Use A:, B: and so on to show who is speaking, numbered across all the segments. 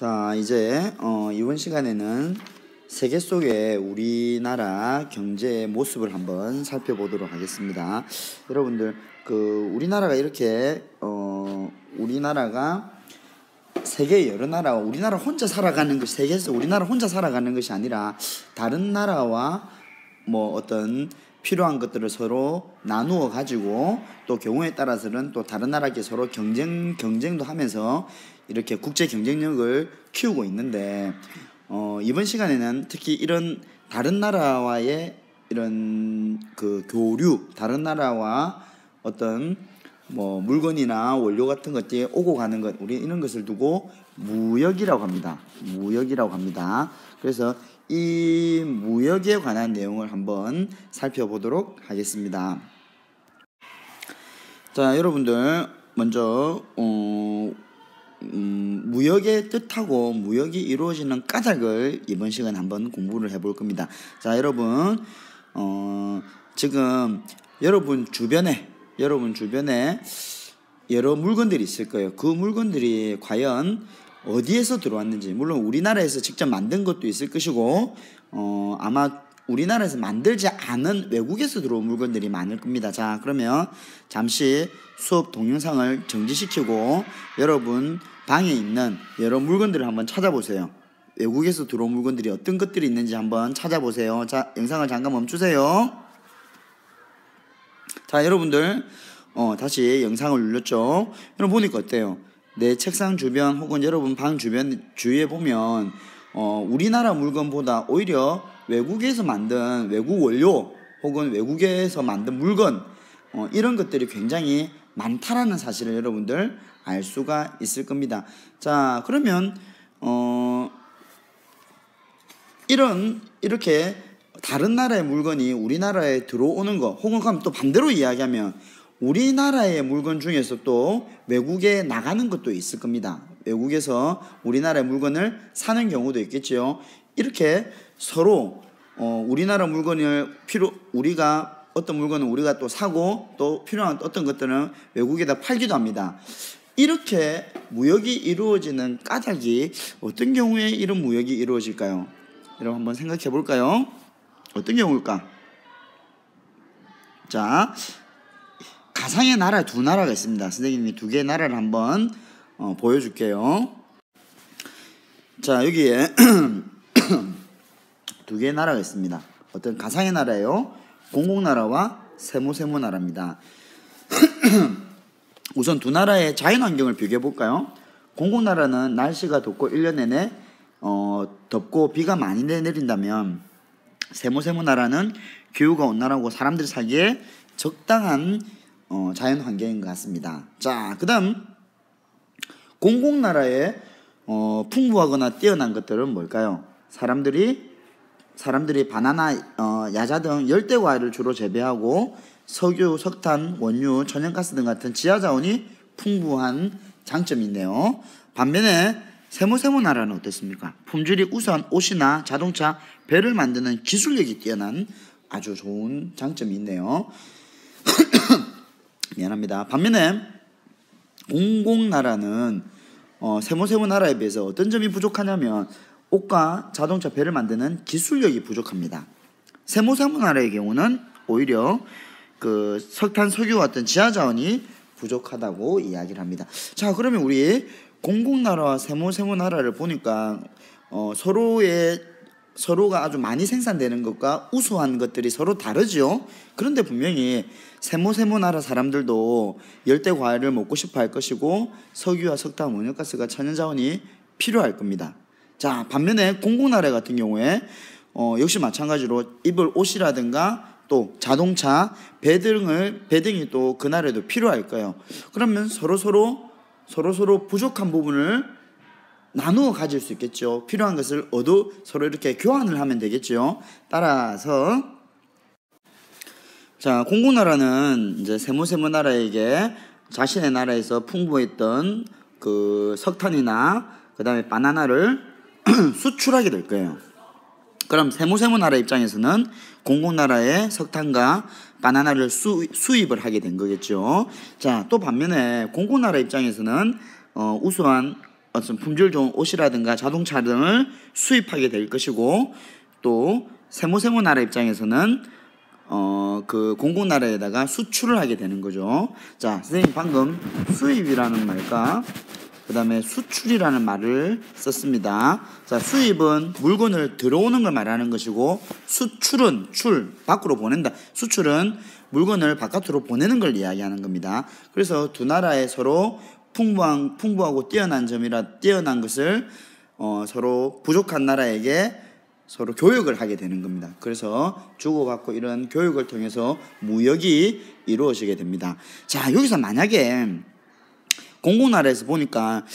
A: 자, 이제 이번 시간에는 세계 속의 우리나라 경제의 모습을 한번 살펴보도록 하겠습니다. 여러분들, 우리나라가 이렇게 우리나라가 세계 여러 나라와 우리나라 혼자 살아가는 것, 세계에서 우리나라 혼자 살아가는 것이 아니라 다른 나라와 어떤 필요한 것들을 서로 나누어 가지고 또 경우에 따라서는 또 다른 나라께 서로 경쟁도 하면서 이렇게 국제 경쟁력을 키우고 있는데, 이번 시간에는 특히 이런 다른 나라와의 이런 교류, 다른 나라와 어떤 물건이나 원료 같은 것들이 오고 가는 것, 우리 이런 것을 두고 무역이라고 합니다. 그래서 이 무역에 관한 내용을 한번 살펴보도록 하겠습니다. 자, 여러분들 먼저 무역의 뜻하고 무역이 이루어지는 까닭을 이번 시간에 한번 공부를 해볼 겁니다. 자, 여러분 지금 여러분 주변에 여러 물건들이 있을 거예요. 그 물건들이 과연 어디에서 들어왔는지, 물론 우리나라에서 직접 만든 것도 있을 것이고 아마 우리나라에서 만들지 않은 외국에서 들어온 물건들이 많을 겁니다. 자, 그러면 잠시 수업 동영상을 정지시키고 여러분 방에 있는 여러 물건들을 한번 찾아보세요. 외국에서 들어온 물건들이 어떤 것들이 있는지 한번 찾아보세요. 자, 영상을 잠깐 멈추세요. 자, 여러분들 다시 영상을 눌렀죠? 여러분 보니까 어때요? 내 책상 주변 혹은 여러분 방 주위에 보면 우리나라 물건보다 오히려 외국에서 만든 외국 원료 혹은 외국에서 만든 물건, 이런 것들이 굉장히 많다라는 사실을 여러분들 알 수가 있을 겁니다. 자, 그러면 이렇게 다른 나라의 물건이 우리나라에 들어오는 거, 혹은 그럼 또 반대로 이야기하면 우리나라의 물건 중에서 또 외국에 나가는 것도 있을 겁니다. 외국에서 우리나라의 물건을 사는 경우도 있겠지요. 이렇게 서로 우리나라 물건을 우리가 어떤 물건은 우리가 또 사고 또 필요한 어떤 것들은 외국에다 팔기도 합니다. 이렇게 무역이 이루어지는 까닭이 어떤 경우에 이런 무역이 이루어질까요? 여러분 한번 생각해 볼까요? 어떤 경우일까? 자, 가상의 나라 두 나라가 있습니다. 선생님이 두 개의 나라를 한번 보여줄게요. 자, 여기에 두 개의 나라가 있습니다. 어떤 가상의 나라예요? 공공나라와 세모나라입니다. 우선 두 나라의 자연환경을 비교해 볼까요? 공공나라는 날씨가 덥고 1년 내내 덥고 비가 많이 내린다면 세모나라는 기후가 온난하고 사람들이 살기에 적당한 자연환경인 것 같습니다. 자, 그 다음 공공나라의 풍부하거나 뛰어난 것들은 뭘까요? 사람들이 바나나, 야자 등 열대과일을 주로 재배하고 석유, 석탄, 원유, 천연가스 등 같은 지하자원이 풍부한 장점이 있네요. 반면에 세모나라는 어떻습니까? 품질이 우수한 옷이나 자동차, 배를 만드는 기술력이 뛰어난 아주 좋은 장점이 있네요. 미안합니다. 반면에 공공나라는 세모나라에 비해서 어떤 점이 부족하냐면 옷과 자동차, 배를 만드는 기술력이 부족합니다. 세모나라의 경우는 오히려 석탄, 석유 같은 지하자원이 부족하다고 이야기를 합니다. 자, 그러면 우리 공공나라와 세모나라를 보니까 서로가 아주 많이 생산되는 것과 우수한 것들이 서로 다르죠. 그런데 분명히 세모나라 사람들도 열대과일을 먹고 싶어 할 것이고 석유와 석탄, 원유가스가 천연자원이 필요할 겁니다. 자, 반면에 공공나라 같은 경우에 역시 마찬가지로 입을 옷이라든가 또 자동차, 배 등이 또 그 나라에도 필요할 거예요. 그러면 서로 부족한 부분을 나누어 가질 수 있겠죠. 필요한 것을 서로 이렇게 교환을 하면 되겠죠. 따라서 자, 공공나라는 이제 세모나라에게 자신의 나라에서 풍부했던 석탄이나 그 다음에 바나나를 수출하게 될 거예요. 그럼 세모나라 입장에서는 공공나라의 석탄과 바나나를 수입을 하게 된 거겠죠. 자, 또 반면에 공공나라 입장에서는 우수한 어떤 품질 좋은 옷이라든가 자동차 등을 수입하게 될 것이고, 또 세모세모 나라 입장에서는 그 공공 나라에다가 수출을 하게 되는 거죠. 자, 선생님 방금 수입이라는 말과 그 다음에 수출이라는 말을 썼습니다. 자, 수입은 물건을 들어오는 걸 말하는 것이고, 수출은 밖으로 보낸다. 수출은 물건을 바깥으로 보내는 걸 이야기하는 겁니다. 그래서 두 나라의 서로 풍부하고 뛰어난 것을 서로 부족한 나라에게 서로 교역을 하게 되는 겁니다. 그래서 주고받고 이런 교육을 통해서 무역이 이루어지게 됩니다. 자, 여기서 만약에 공공나라에서 보니까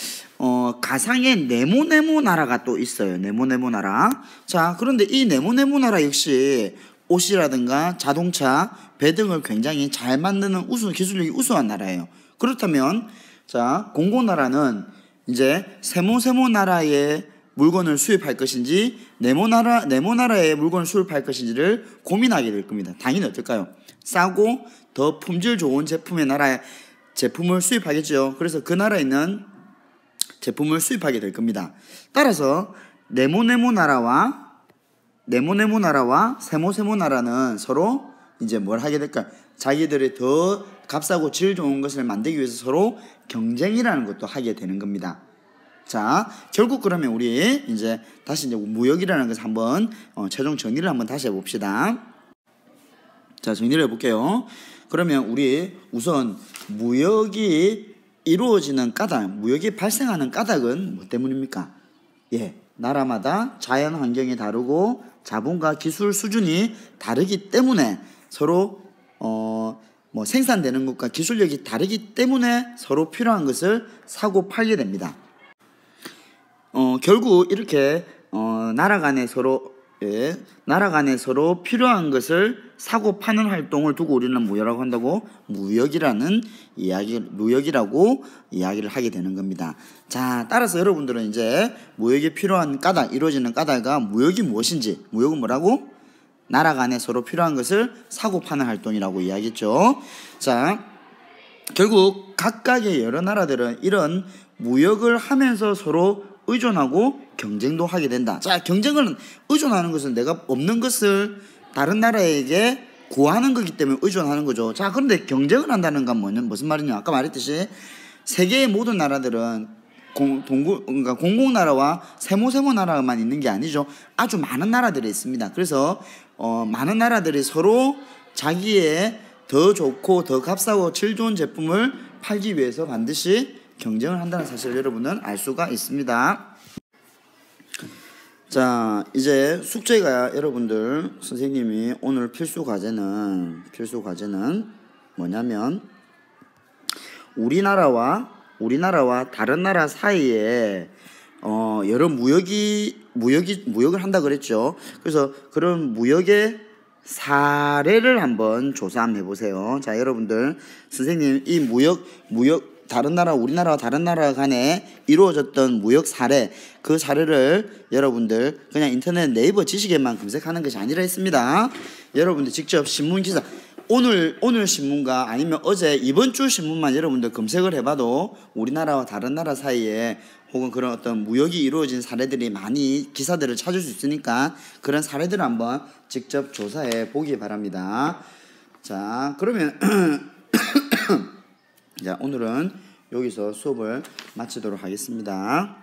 A: 가상의 네모네모 나라가 또 있어요. 네모네모 나라. 자, 그런데 이 네모네모 나라 역시 옷이라든가 자동차, 배 등을 굉장히 잘 만드는 기술력이 우수한 나라예요. 그렇다면 자, 공공나라는 이제 세모세모 나라의 물건을 수입할 것인지 네모나라의 물건을 수입할 것인지를 고민하게 될 겁니다. 당연히 어떨까요? 싸고 더 품질 좋은 제품의 나라의 제품을 수입하겠죠. 그래서 그 나라에 있는 제품을 수입하게 될 겁니다. 따라서 네모네모 나라와 세모세모 나라는 서로 이제 뭘 하게 될까요? 자기들이 더 값싸고 질 좋은 것을 만들기 위해서 서로 경쟁이라는 것도 하게 되는 겁니다. 자, 결국 그러면 우리 이제 다시 이제 무역이라는 것을 한번 최종 정리를 한번 다시 해봅시다. 자, 정리를 해볼게요. 그러면 우리 우선 무역이 이루어지는 까닭, 무역이 발생하는 까닭은 뭐 때문입니까? 예, 나라마다 자연 환경이 다르고 자본과 기술 수준이 다르기 때문에 서로 생산되는 것과 기술력이 다르기 때문에 서로 필요한 것을 사고 팔게 됩니다. 결국 이렇게 나라 간에 서로 필요한 것을 사고 파는 활동을 두고 우리는 뭐라고 한다고? 무역이라고 이야기를 하게 되는 겁니다. 자, 따라서 여러분들은 이제 무역이 필요한 까닭, 이루어지는 까닭은 무역이 무엇인지, 무역은 뭐라고? 나라 간에 서로 필요한 것을 사고 파는 활동이라고 이야기했죠. 자, 결국 각각의 여러 나라들은 이런 무역을 하면서 서로 의존하고 경쟁도 하게 된다. 자, 경쟁은 의존하는 것은 내가 없는 것을 다른 나라에게 구하는 거기 때문에 의존하는 거죠. 자, 그런데 경쟁을 한다는 건 무슨 말이냐? 아까 말했듯이 세계의 모든 나라들은 그러니까 공공나라와 세모세모 나라만 있는 게 아니죠. 아주 많은 나라들이 있습니다. 그래서 많은 나라들이 서로 자기의 더 좋고 더 값싸고 질 좋은 제품을 팔기 위해서 반드시 경쟁을 한다는 사실을 여러분은 알 수가 있습니다. 자, 이제 숙제가 여러분들 선생님이 오늘 필수 과제는 뭐냐면 우리나라와 다른 나라 사이에 여러 무역을 한다 그랬죠. 그래서 그런 무역의 사례를 한번 조사 한번 해보세요. 자, 여러분들 선생님 이 무역 우리나라와 다른 나라 간에 이루어졌던 무역 사례, 그 사례를 여러분들 그냥 인터넷 네이버 지식에만 검색하는 것이 아니라 했습니다. 여러분들 직접 신문 기사, 오늘 신문과 아니면 어제 이번 주 신문만 여러분들 검색을 해봐도 우리나라와 다른 나라 사이에 혹은 그런 어떤 무역이 이루어진 사례들이 많이 기사들을 찾을 수 있으니까 그런 사례들을 한번 직접 조사해 보기 바랍니다. 자, 그러면 자, 오늘은 여기서 수업을 마치도록 하겠습니다.